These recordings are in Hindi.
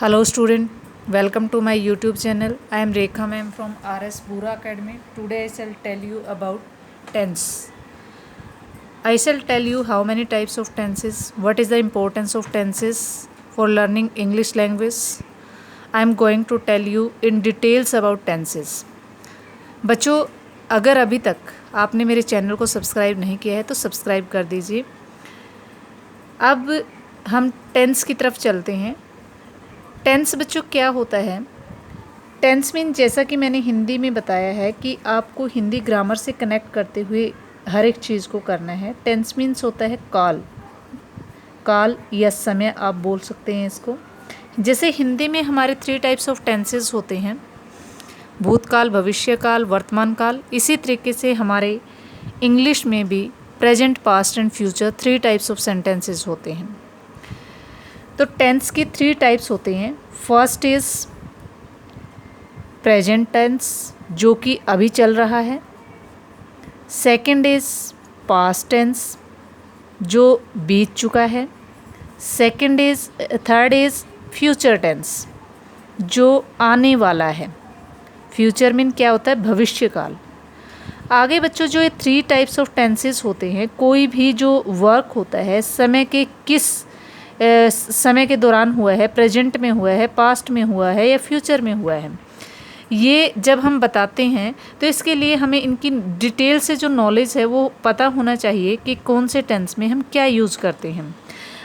Hello student, welcome to my YouTube channel. I am Rekha ma'am from RS Bura Academy. Today I shall tell you about tense. I shall tell you how many types of tenses, what is the importance of tenses for learning English language. I am going to tell you in details about tenses. बच्चों, अगर अभी तक आपने मेरे चैनल को सब्सक्राइब नहीं किया है तो सब्सक्राइब कर दीजिए। अब हम टेंस की तरफ चलते हैं। टेंस बच्चों क्या होता है? टेंस मीन जैसा कि मैंने हिंदी में बताया है कि आपको हिंदी ग्रामर से कनेक्ट करते हुए हर एक चीज़ को करना है। टेंस मीन्स होता है काल या समय, आप बोल सकते हैं इसको। जैसे हिंदी में हमारे 3 टाइप्स ऑफ टेंसेस होते हैं, भूतकाल, भविष्यकाल, वर्तमान काल। इसी तरीके से हमारे इंग्लिश में भी present, past and future 3 types of sentences होते हैं। तो टेंस की 3 टाइप्स होते हैं। फर्स्ट इज़ प्रेजेंट टेंस, जो कि अभी चल रहा है। सेकंड इज़ पास्ट टेंस, जो बीत चुका है। थर्ड इज़ फ्यूचर टेंस, जो आने वाला है। फ्यूचर मीन क्या होता है? भविष्य काल। आगे बच्चों, जो ये 3 टाइप्स ऑफ टेंसेस होते हैं, कोई भी जो वर्क होता है समय के किस समय के दौरान हुआ है, प्रेजेंट में हुआ है, पास्ट में हुआ है या फ्यूचर में हुआ है, ये जब हम बताते हैं तो इसके लिए हमें इनकी डिटेल से जो नॉलेज है वो पता होना चाहिए कि कौन से टेंस में हम क्या यूज़ करते हैं।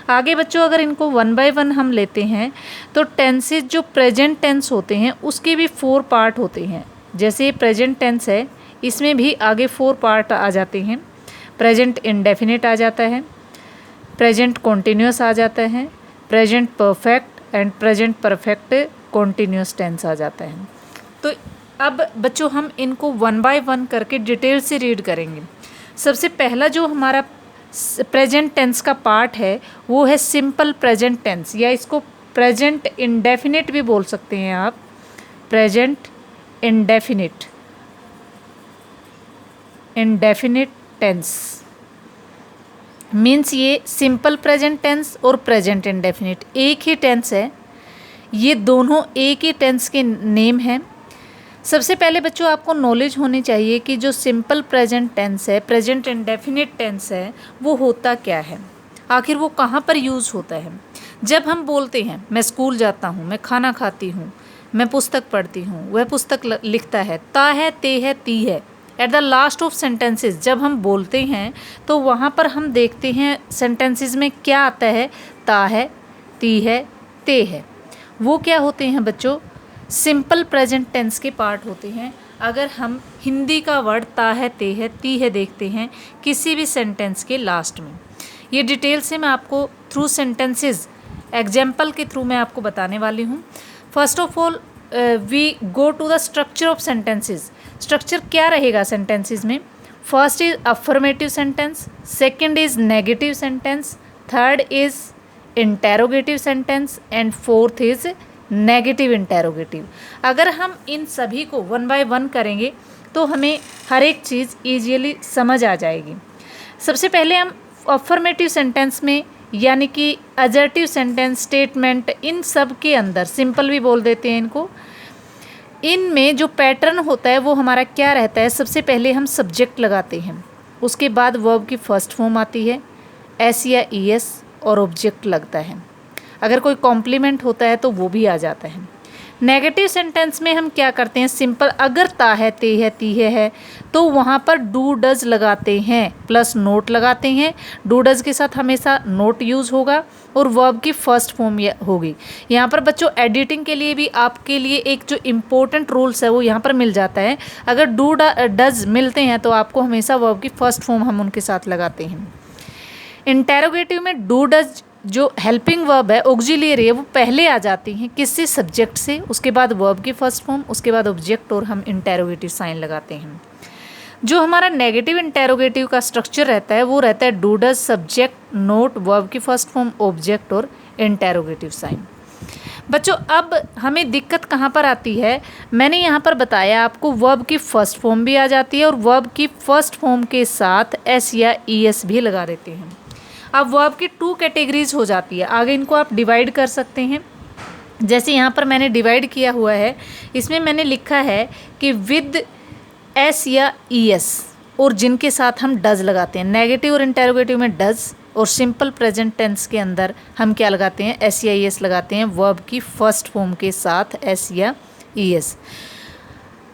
आगे बच्चों, अगर इनको 1 बाय 1 हम लेते हैं तो टेंसेस जो प्रेजेंट टेंस होते हैं उसके भी 4 पार्ट होते हैं। जैसे प्रेजेंट टेंस है, इसमें भी आगे 4 पार्ट आ जाते हैं। प्रेजेंट इंडेफिनिट आ जाता है, प्रेजेंट कॉन्टीन्यूस आ जाता है, present perfect and present perfect continuous tense आ जाता है। तो अब बच्चों हम इनको 1 बाय 1 करके डिटेल से रीड करेंगे। सबसे पहला जो हमारा प्रेजेंट टेंस का पार्ट है वो है सिंपल प्रेजेंट टेंस, या इसको प्रेजेंट इंडेफिनिट भी बोल सकते हैं आप। प्रेजेंट इंडेफिनिट टेंस मीन्स ये सिंपल प्रेजेंट टेंस और प्रेजेंट इंडेफिनिट एक ही टेंस है। ये दोनों एक ही टेंस के नेम हैं। सबसे पहले बच्चों आपको नॉलेज होनी चाहिए कि जो सिंपल प्रेजेंट टेंस है, प्रेजेंट इंडेफिनिट टेंस है, वो होता क्या है, आखिर वो कहाँ पर यूज़ होता है। जब हम बोलते हैं मैं स्कूल जाता हूँ, मैं खाना खाती हूँ, मैं पुस्तक पढ़ती हूँ, वह पुस्तक लिखता है, ता है, ते है, ती है, at the last of sentences जब हम बोलते हैं तो वहाँ पर हम देखते हैं सेंटेंसेस में क्या आता है, ता है, ती है, ते है। वो क्या होते हैं बच्चों? सिंपल प्रेजेंट टेंस के पार्ट होते हैं। अगर हम हिंदी का वर्ड ता है, ते है, ती है देखते हैं किसी भी सेंटेंस के लास्ट में, ये डिटेल से मैं आपको थ्रू सेंटेंसेस एग्जाम्पल के थ्रू मैं आपको बताने वाली हूँ। First of all we go to the structure of sentences. Structure क्या रहेगा सेंटेंसेस में? First is affirmative sentence, second is negative sentence, third is interrogative sentence and fourth is negative interrogative. अगर हम इन सभी को 1 बाय 1 करेंगे तो हमें हर एक चीज़ ईजीली समझ आ जाएगी। सबसे पहले हम अफर्मेटिव सेंटेंस में, यानी कि अजर्टिव सेंटेंस, स्टेटमेंट, इन सब के अंदर सिंपल भी बोल देते हैं इनको। इनमें जो पैटर्न होता है वो हमारा क्या रहता है? सबसे पहले हम सब्जेक्ट लगाते हैं, उसके बाद वर्ब की फर्स्ट फॉर्म आती है, एस या ई एस, और ऑब्जेक्ट लगता है। अगर कोई कॉम्प्लीमेंट होता है तो वो भी आ जाता है। नेगेटिव सेंटेंस में हम क्या करते हैं? सिंपल, अगर ता है, ते है, ती है तो वहाँ पर डू डज लगाते हैं, प्लस नोट लगाते हैं। डू डज के साथ हमेशा नोट यूज़ होगा और वर्ब की फर्स्ट फॉर्म होगी। यहाँ पर बच्चों एडिटिंग के लिए भी आपके लिए एक जो इम्पोर्टेंट रूल्स है वो यहाँ पर मिल जाता है। अगर डू डज मिलते हैं तो आपको हमेशा वर्ब की फर्स्ट फॉर्म हम उनके साथ लगाते हैं। इंटेरोगेटिव में डू डज जो हेल्पिंग वर्ब है, ऑक्सिलियरी है, वो पहले आ जाती हैं किससे? सब्जेक्ट से, उसके बाद वर्ब की फर्स्ट फॉर्म, उसके बाद ऑब्जेक्ट, और हम इंटेरोगेटिव साइन लगाते हैं। जो हमारा नेगेटिव इंटेरोगेटिव का स्ट्रक्चर रहता है वो रहता है do does, subject, note, verb की फर्स्ट फॉर्म, ऑब्जेक्ट और इंटेरोगेटिव साइन। बच्चों अब हमें दिक्कत कहाँ पर आती है? मैंने यहाँ पर बताया आपको वर्ब की फर्स्ट फॉर्म भी आ जाती है और वर्ब की फर्स्ट फॉर्म के साथ एस या ई एस भी लगा देते हैं। अब वर्ब की 2 कैटेगरीज हो जाती है। आगे इनको आप डिवाइड कर सकते हैं। जैसे यहाँ पर मैंने डिवाइड किया हुआ है, इसमें मैंने लिखा है कि विद एस या ई एस और जिनके साथ हम डज लगाते हैं। नेगेटिव और इंटेरोगेटिव में डज और सिंपल प्रेजेंट टेंस के अंदर हम क्या लगाते हैं, एस या ई एस लगाते हैं वर्ब की फर्स्ट फॉर्म के साथ एस या ई एस।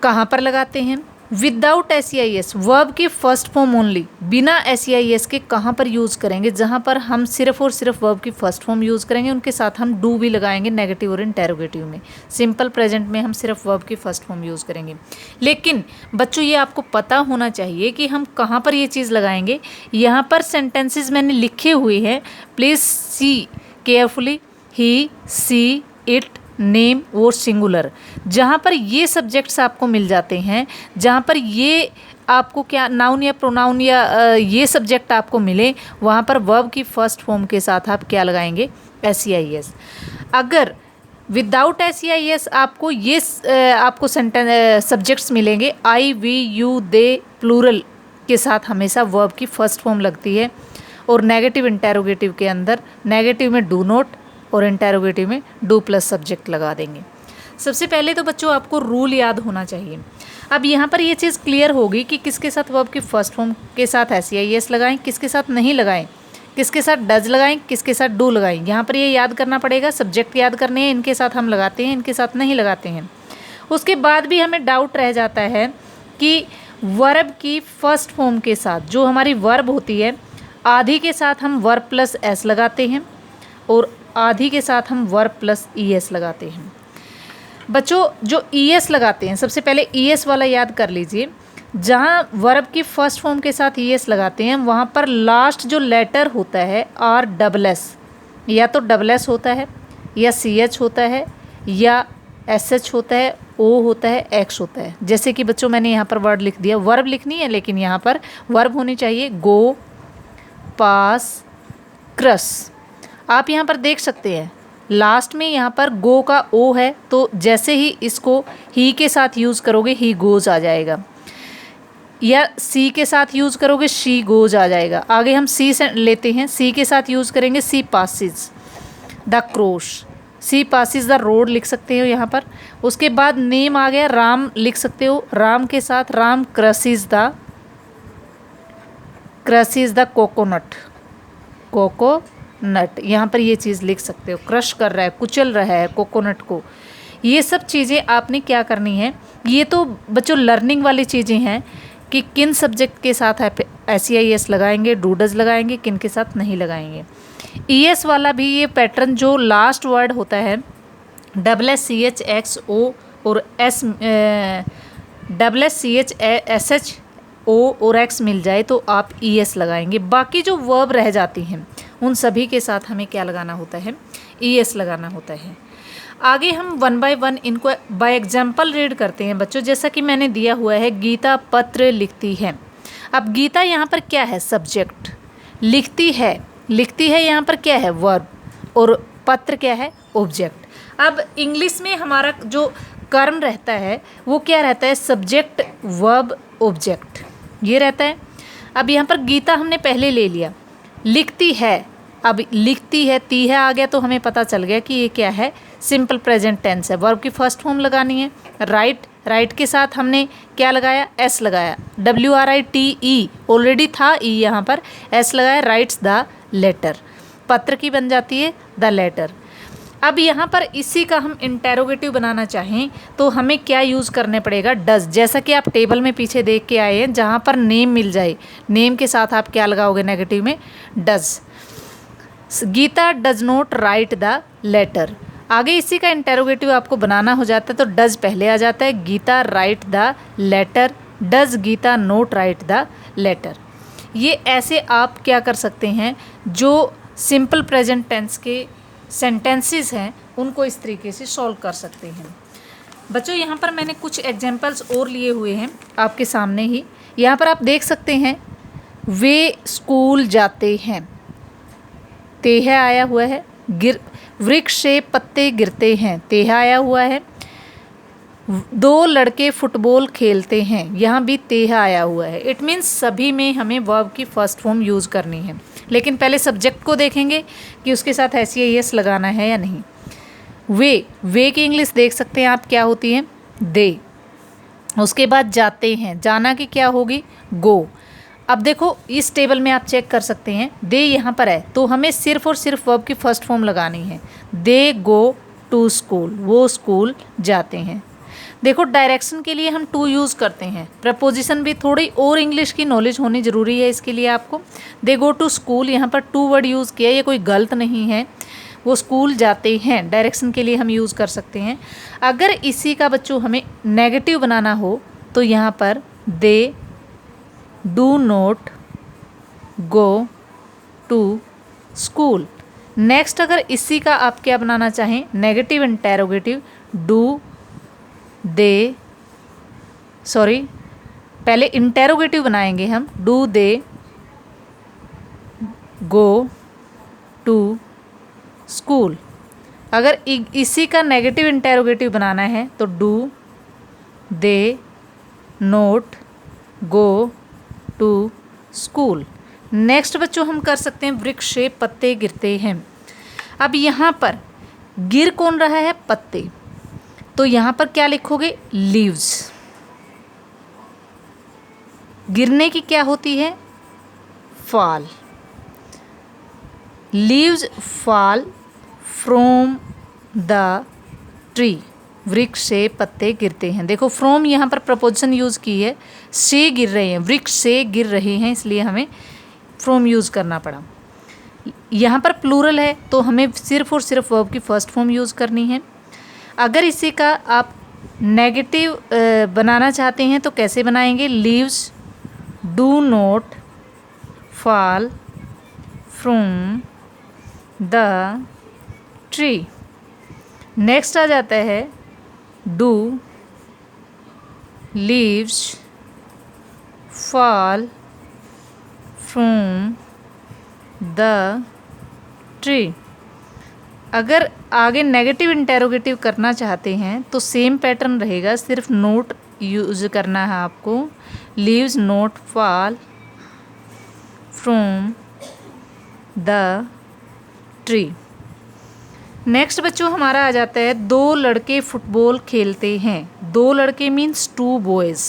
कहाँ पर लगाते हैं? विदाउट एस या ई एस, वर्ब की फर्स्ट फॉर्म ओनली, बिना एस या ई एस के कहाँ पर यूज़ करेंगे? जहाँ पर हम सिर्फ और सिर्फ वर्ब की फर्स्ट फॉर्म यूज़ करेंगे, उनके साथ हम डू भी लगाएंगे नेगेटिव और इंटेरोगेटिव में। सिंपल प्रेजेंट में हम सिर्फ वर्ब की फर्स्ट फॉर्म यूज़ करेंगे। लेकिन बच्चों ये आपको पता होना चाहिए कि हम कहाँ पर ये चीज़ लगाएंगे। यहाँ पर सेंटेंसेस मैंने लिखे हुए हैं, please see carefully. He, she, it, name और सिंगुलर, जहाँ पर ये सब्जेक्ट्स आपको मिल जाते हैं, जहाँ पर ये आपको क्या नाउन या प्रोनाउन या ये सब्जेक्ट आपको मिले, वहाँ पर वर्ब की फर्स्ट फॉर्म के साथ आप क्या लगाएंगे? एस या ई एस। अगर विदाउट एस या ई एस आपको ये आपको सब्जेक्ट्स मिलेंगे, आई, वी, यू, दे, प्लूरल के साथ हमेशा वर्ब की फर्स्ट फॉर्म लगती है। और नेगेटिव इंटेरोगेटिव के अंदर नेगेटिव में डू नॉट और इंटेरोगेटिव में डू प्लस सब्जेक्ट लगा देंगे। सबसे पहले तो बच्चों आपको रूल याद होना चाहिए। अब यहाँ पर ये चीज़ क्लियर होगी कि किसके साथ वर्ब की फर्स्ट फॉर्म के साथ एस या ई एस लगाएं, किसके साथ नहीं लगाएं, किसके साथ डज लगाएं, किसके साथ डू लगाएं। यहाँ पर ये याद करना पड़ेगा, सब्जेक्ट याद करने हैं, इनके साथ हम लगाते हैं, इनके साथ नहीं लगाते हैं। उसके बाद भी हमें डाउट रह जाता है कि वर्ब की फर्स्ट फॉर्म के साथ जो हमारी वर्ब होती है, आधी के साथ हम वर्ब प्लस एस लगाते हैं और आधी के साथ हम वर्ब प्लस ई एस लगाते हैं। बच्चों जो ई एस लगाते हैं, सबसे पहले ई एस वाला याद कर लीजिए। जहाँ वर्ब की फर्स्ट फॉर्म के साथ ई एस लगाते हैं, वहाँ पर लास्ट जो लेटर होता है आर डबल एस, या तो डबल एस होता है, या सी एच होता है, या एस एच होता है, ओ होता है, एक्स होता है। जैसे कि बच्चों मैंने यहाँ पर वर्ड लिख दिया, वर्ब लिखनी है लेकिन यहाँ पर वर्ब होनी चाहिए। गो, पास, क्रस। आप यहाँ पर देख सकते हैं लास्ट में यहाँ पर गो का ओ है, तो जैसे ही इसको ही के साथ यूज़ करोगे ही गोज आ जाएगा, या सी के साथ यूज़ करोगे शी गोज आ जाएगा। आगे हम सी से लेते हैं, सी के साथ यूज़ करेंगे she passes the cross, she passes the road लिख सकते हो यहाँ पर। उसके बाद नेम आ गया, राम लिख सकते हो, राम के साथ राम क्रसिस द कोकोनट, कोकोनट। यहाँ पर ये चीज़ लिख सकते हो, क्रश कर रहा है, कुचल रहा है कोकोनट को। ये सब चीज़ें आपने क्या करनी है, ये तो बच्चों लर्निंग वाली चीज़ें हैं कि किन सब्जेक्ट के साथ आप एस या ई एस लगाएंगे, डूडज लगाएंगे, किन के साथ नहीं लगाएंगे। ई एस वाला भी ये पैटर्न, जो लास्ट वर्ड होता है double S C H X O और S, double S C H S H O और एक्स मिल जाए तो आप ई एस लगाएंगे। बाकी जो वर्ब रह जाती हैं उन सभी के साथ हमें क्या लगाना होता है, ई एस लगाना होता है। आगे हम वन बाय वन इनको बाय एग्जाम्पल रीड करते हैं बच्चों। जैसा कि मैंने दिया हुआ है, गीता पत्र लिखती है। अब गीता यहाँ पर क्या है, सब्जेक्ट। लिखती है, लिखती है यहाँ पर क्या है, वर्ब, और पत्र क्या है, ऑब्जेक्ट। अब इंग्लिश में हमारा जो कर्म रहता है वो क्या रहता है, सब्जेक्ट वर्ब ऑब्जेक्ट, ये रहता है। अब यहाँ पर गीता हमने पहले ले लिया, लिखती है, अब लिखती है, ती है आ गया तो हमें पता चल गया कि ये क्या है, सिंपल प्रेजेंट टेंस है। वर्ब की फर्स्ट फॉर्म लगानी है। राइट, राइट के साथ हमने क्या लगाया, एस लगाया, WRITE ऑलरेडी था ई यहाँ पर, एस लगाया, राइट्स द लेटर, पत्र की बन जाती है द लेटर। अब यहाँ पर इसी का हम इंटेरोगेटिव बनाना चाहें तो हमें क्या यूज़ करने पड़ेगा, डज। जैसा कि आप टेबल में पीछे देख के आए हैं, जहाँ पर नेम मिल जाए, नेम के साथ आप क्या लगाओगे नेगेटिव में, does. Gita does not write the letter. आगे इसी का इंटेरोगेटिव आपको बनाना हो जाता है तो डज पहले आ जाता है, Gita write the letter, does Gita not write the letter. ये ऐसे आप क्या कर सकते हैं, जो सिंपल प्रेजेंट टेंस के सेंटेंसेस हैं उनको इस तरीके से सॉल्व कर सकते हैं। बच्चों यहाँ पर मैंने कुछ एग्जांपल्स और लिए हुए हैं आपके सामने ही। यहाँ पर आप देख सकते हैं, वे स्कूल जाते हैं, तेहा आया हुआ है, वृक्ष से पत्ते गिरते हैं, तेहा आया हुआ है। दो लड़के फुटबॉल खेलते हैं, यहाँ भी तेहा आया हुआ है। इट मीन्स सभी में हमें वर्ब की फर्स्ट फॉर्म यूज़ करनी है, लेकिन पहले सब्जेक्ट को देखेंगे कि उसके साथ एस या ई एस लगाना है या नहीं। वे की इंग्लिश देख सकते हैं आप क्या होती है, दे। उसके बाद जाते हैं, जाना की क्या होगी, गो। अब देखो इस टेबल में आप चेक कर सकते हैं, दे यहाँ पर है तो हमें सिर्फ और सिर्फ वर्ब की फर्स्ट फॉर्म लगानी है। दे गो टू स्कूल, वो स्कूल जाते हैं। देखो डायरेक्शन के लिए हम टू यूज़ करते हैं। प्रपोजिशन भी थोड़ी और इंग्लिश की नॉलेज होनी ज़रूरी है इसके लिए आपको। दे गो टू स्कूल, यहाँ पर टू वर्ड यूज़ किया, ये कोई गलत नहीं है। वो स्कूल जाते हैं, डायरेक्शन के लिए हम यूज़ कर सकते हैं। अगर इसी का बच्चों हमें नेगेटिव बनाना हो तो यहाँ पर they do not go to school. Next अगर इसी का आप क्या बनाना चाहें, negative interrogative, do they, sorry पहले इंटेरोगेटिव बनाएंगे हम, do they go to school. अगर इसी का नेगेटिव इंटेरोगेटिव बनाना है तो do they not go to school. Next बच्चों हम कर सकते हैं वृक्ष से पत्ते गिरते हैं। अब यहाँ पर गिर कौन रहा है, पत्ते, तो यहाँ पर क्या लिखोगे, लीव्स। गिरने की क्या होती है, fall. Leaves fall from the tree, वृक्ष से पत्ते गिरते हैं। देखो फ्रॉम यहाँ पर प्रपोजिशन यूज़ की है, से गिर रहे हैं, वृक्ष से गिर रहे हैं, इसलिए हमें फ्रॉम यूज़ करना पड़ा। यहाँ पर प्लूरल है तो हमें सिर्फ और सिर्फ वर्ब की फर्स्ट फॉर्म यूज़ करनी है। अगर इसी का आप नेगेटिव बनाना चाहते हैं तो कैसे बनाएंगे, leaves do not fall from the tree. Next आ जाता है do leaves fall from the tree. अगर आगे नेगेटिव इंटेरोगेटिव करना चाहते हैं तो सेम पैटर्न रहेगा, सिर्फ नोट यूज करना है आपको, leaves not fall from the tree. Next बच्चों हमारा आ जाता है दो लड़के फुटबॉल खेलते हैं। दो लड़के means two boys,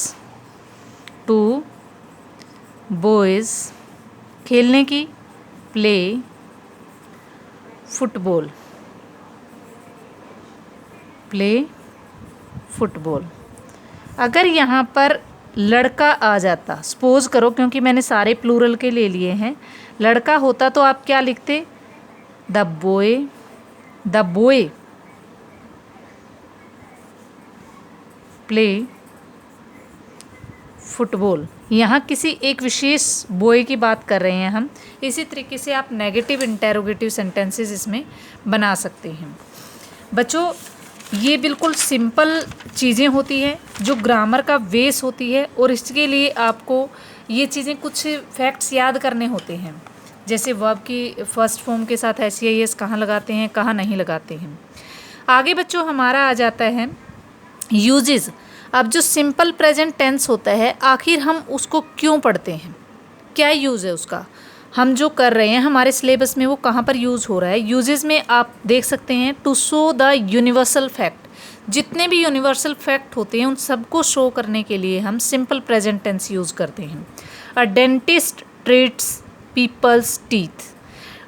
two boys खेलने की, प्ले फुटबॉल, प्ले फुटबॉल। अगर यहाँ पर लड़का आ जाता, सपोज करो क्योंकि मैंने सारे प्लूरल के ले लिए हैं, लड़का होता तो आप क्या लिखते, the boy, the boy play football. यहाँ किसी एक विशेष बॉय की बात कर रहे हैं हम। इसी तरीके से आप नेगेटिव इंटेरोगेटिव सेंटेंसेस इसमें बना सकते हैं। बच्चों ये बिल्कुल सिंपल चीज़ें होती हैं जो ग्रामर का बेस होती है, और इसके लिए आपको ये चीज़ें कुछ फैक्ट्स याद करने होते हैं, जैसे वर्ब की फर्स्ट फॉर्म के साथ SEIS कहाँ लगाते हैं, कहाँ नहीं लगाते हैं। आगे बच्चों हमारा आ जाता है यूजेस। अब जो सिंपल प्रेजेंट टेंस होता है, आखिर हम उसको क्यों पढ़ते हैं, क्या यूज़ है उसका, हम जो कर रहे हैं हमारे सिलेबस में वो कहाँ पर यूज़ हो रहा है। यूजेस में आप देख सकते हैं to show the universal fact. जितने भी यूनिवर्सल फैक्ट होते हैं उन सबको शो करने के लिए हम सिंपल प्रेजेंट टेंस यूज़ करते हैं। A dentist treats people's teeth.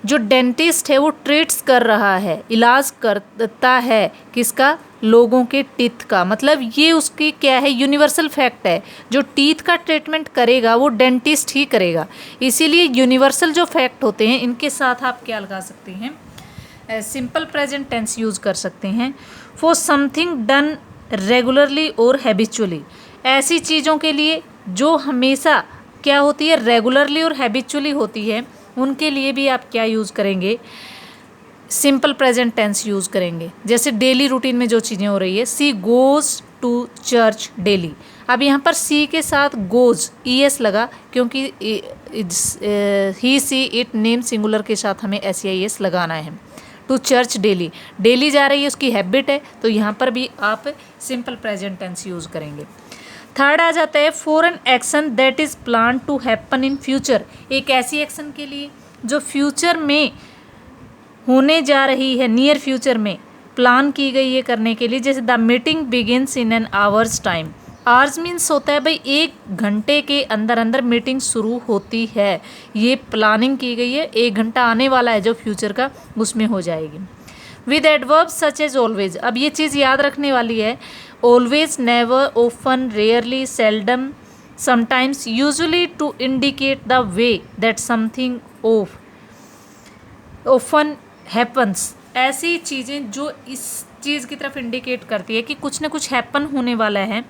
जो डेंटिस्ट है वो ट्रीट्स कर रहा है, इलाज करता है किसका, लोगों के टीथ का। मतलब ये उसकी क्या है, यूनिवर्सल फैक्ट है। जो टीथ का ट्रीटमेंट करेगा वो डेंटिस्ट ही करेगा। इसीलिए यूनिवर्सल जो फैक्ट होते हैं इनके साथ आप क्या लगा सकते हैं, सिंपल प्रेजेंट टेंस यूज़ कर सकते हैं। फॉर समथिंग डन रेगुलरली और हैबिचुअली। ऐसी चीज़ों के लिए जो हमेशा क्या होती है, रेगुलरली और हैबिचुअली होती है, उनके लिए भी आप क्या यूज़ करेंगे, सिंपल प्रेजेंट टेंस यूज़ करेंगे। जैसे डेली रूटीन में जो चीज़ें हो रही है, सी गोज़ टू चर्च डेली। अब यहाँ पर सी के साथ गोज़ ES लगा क्योंकि ही सी इट नेम सिंगुलर के साथ हमें SEIS लगाना है। टू चर्च डेली, डेली जा रही है, उसकी हैबिट है, तो यहाँ पर भी आप सिंपल प्रेजेंट टेंस यूज़ करेंगे। थर्ड आ जाता है for an action that is plan to happen in future. एक ऐसी एक्शन के लिए जो फ्यूचर में होने जा रही है, नियर फ्यूचर में, प्लान की गई ये करने के लिए। जैसे the meeting begins in an hours time. Hours means होता है भाई 1 घंटे के अंदर अंदर मीटिंग शुरू होती है, ये प्लानिंग की गई है, 1 घंटा आने वाला है जो फ्यूचर का, उसमें हो जाएगी। With adverb such as always, अब ये चीज़ याद रखने वाली है, always, never, often, rarely, seldom, sometimes, usually, to indicate the way that something often happens, ऐसी चीज़ें जो इस चीज़ की तरफ इंडिकेट करती है कि कुछ ना कुछ हैपन होने वाला है,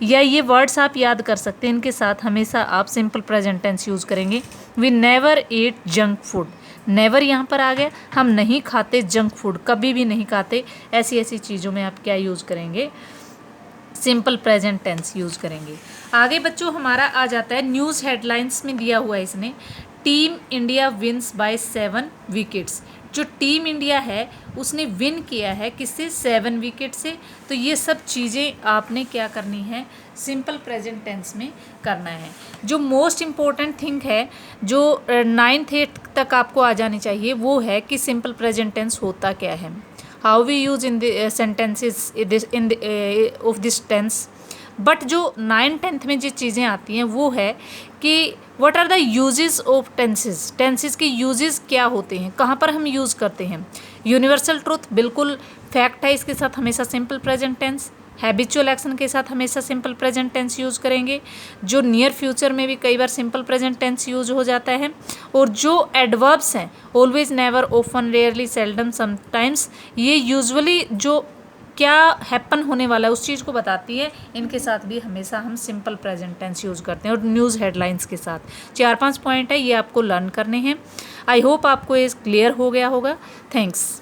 या ये वर्ड्स आप याद कर सकते हैं, इनके साथ हमेशा आप सिंपल प्रेजेंट टेंस यूज़ करेंगे। We never eat junk food, never यहाँ पर आ गया, हम नहीं खाते जंक फूड, कभी भी नहीं खाते, ऐसी ऐसी चीज़ों में आप क्या यूज़ करेंगे, सिंपल प्रेजेंट टेंस यूज़ करेंगे। आगे बच्चों हमारा आ जाता है न्यूज़ हेडलाइंस में दिया हुआ है इसने, team India wins by 7 wickets. जो टीम इंडिया है उसने विन किया है किससे, 7 विकेट से। तो ये सब चीज़ें आपने क्या करनी है, सिंपल प्रेजेंट टेंस में करना है। जो मोस्ट इम्पोर्टेंट थिंग है, जो 9th 8th तक आपको आ जानी चाहिए, वो है कि सिंपल प्रेजेंट टेंस होता क्या है, how we use in the sentences of this tense. But जो 9th 10th में जो चीज़ें आती हैं वो है कि what are the uses of tenses, tenses के यूजेस क्या होते हैं, कहाँ पर हम यूज़ करते हैं। यूनिवर्सल ट्रूथ बिल्कुल फैक्ट है, इसके साथ हमेशा simple present tense. Habitual action के साथ हमेशा सिंपल प्रेजेंट टेंस यूज़ करेंगे। जो नियर फ्यूचर में भी कई बार सिंपल प्रेजेंट टेंस यूज हो जाता है। और जो एडवर्ब्स हैं, always, never, often, rarely, seldom, sometimes, ये यूजुअली जो क्या हैपन होने वाला है उस चीज़ को बताती है, इनके साथ भी हमेशा हम सिंपल प्रेजेंट टेंस यूज़ करते हैं। और न्यूज़ हेडलाइंस के साथ 4-5 पॉइंट है, ये आपको लर्न करने हैं। आई होप आपको ये क्लियर हो गया होगा। थैंक्स।